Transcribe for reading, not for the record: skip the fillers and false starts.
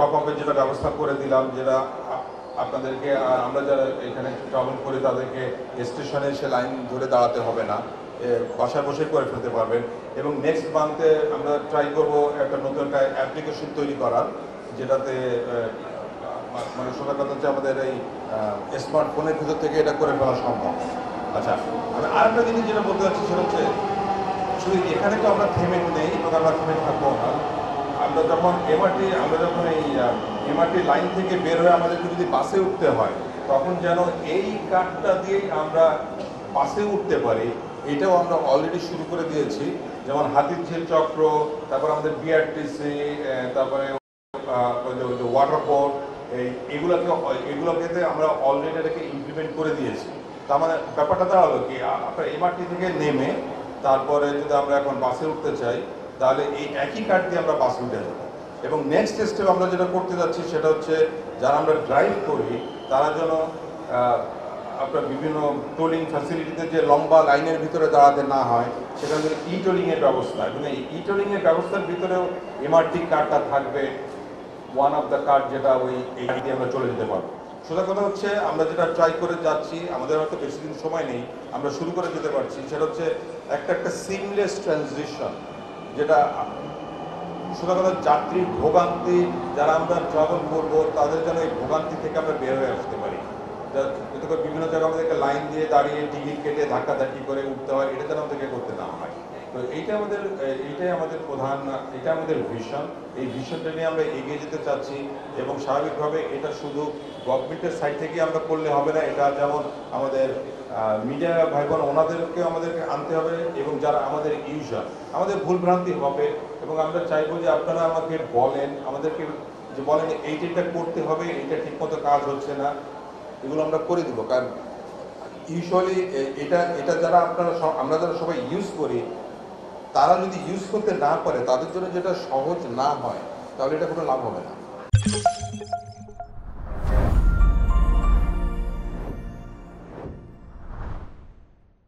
Top আপের যেটা ব্যবস্থা করে দিলাম, যেটা আপনাদেরকে আমরা যারা এখানে ট্রাভেল করি তাদেরকে স্টেশনে এসে লাইন ধরে দাঁড়াতে হবে না, বাসায় বসে করে ফেলতে পারবেন। এবং নেক্সট মান্থে আমরা ট্রাই করব একটা নতুন একটা অ্যাপ্লিকেশন তৈরি করার, যেটাতে মানে সোজা কথা হচ্ছে আমাদের এই স্মার্টফোনের ভিতর থেকে এটা করে ফেলা সম্ভব। আচ্ছা, আমি আরেকটা জিনিস যেটা বলতে চাচ্ছি সেটা হচ্ছে শুধু এখানে তো আমরা থেমে নেই এবং আমরা থেমে থাকবো না। আমরা যখন এই এমআরটি লাইন থেকে বের হয়ে আমাদেরকে যদি বাসে উঠতে হয়, তখন যেন এই কার্ডটা দিয়েই আমরা বাসে উঠতে পারি, এটাও আমরা অলরেডি শুরু করে দিয়েছি। যেমন হাতিরঝিল চক্র, তারপর আমাদের বিআরটিসি, তারপরে ওয়াটার বোর্ড, এগুলোকে আমরা অলরেডি এটাকে ইমপ্লিমেন্ট করে দিয়েছি। তার মানে ব্যাপারটা দাঁড়ালো কি, আপনার এমআরটি থেকে নেমে তারপরে যদি আমরা এখন বাসে উঠতে চাই, তাহলে এই একই কার্ড দিয়ে আমরা বাসে উঠে যাব। এবং নেক্সট স্টেপ আমরা যেটা করতে যাচ্ছি সেটা হচ্ছে, যারা আমরা ড্রাইভ করি তারা যেন আপনার বিভিন্ন টোলিং ফ্যাসিলিটিতে যে লম্বা লাইনের ভিতরে দাঁড়াতে না হয়, সেখানে যদি ই টোলিংয়ের ব্যবস্থা, এবং এই ই টোলিংয়ের ব্যবস্থার ভিতরেও এমআরটি কার্ডটা থাকবে, ওয়ান অফ দ্য কার্ড, যেটা এই দিয়ে আমরা চলে যেতে পারবো। সোজা কথা হচ্ছে আমরা যেটা ট্রাই করে যাচ্ছি, আমাদের হয়তো বেশি দিন সময় নেই, আমরা শুরু করে যেতে পারছি, সেটা হচ্ছে একটা সিমলেস ট্রানজিশন, যেটা সোজা কথা যাত্রীর ভোগান্তি, যারা আমরা ট্রাভেল করবো তাদের যেন এই ভোগান্তি থেকে আমরা বের হয়ে আসতে পারি। বিভিন্ন জায়গায় আমাদেরকে লাইন দিয়ে দাঁড়িয়ে টিকিট কেটে ধাক্কাধাক্কি করে উঠতে হয়, এটা যেন আমাদেরকে করতে না হয়। তো এইটাই আমাদের প্রধান, এটা আমাদের ভিশন। এই ভিশনটা নিয়ে আমরা এগিয়ে যেতে চাচ্ছি। এবং স্বাভাবিকভাবে এটা শুধু গভর্নমেন্টের সাইড থেকে আমরা করলে হবে না, এটা যেমন আমাদের মিডিয়া ভাই বোন ওনাদেরকে আমাদেরকে আনতে হবে, এবং যারা আমাদের ইউজার, আমাদের ভুলভ্রান্তি হবে, এবং আমরা চাইবো যে আপনারা আমাকে বলেন, আমাদেরকে যে বলেন এইটা করতে হবে, এটা ঠিকমতো কাজ হচ্ছে না, এগুলো আমরা করে দিব। কারণ ইউজুয়ালি এটা যারা আমরা যারা সবাই ইউজ করি, তারা যদি ইউজ করতে না পারে, তাদের জন্য যেটা সহজ না হয়, তাহলে এটা কোনো লাভ হবে না।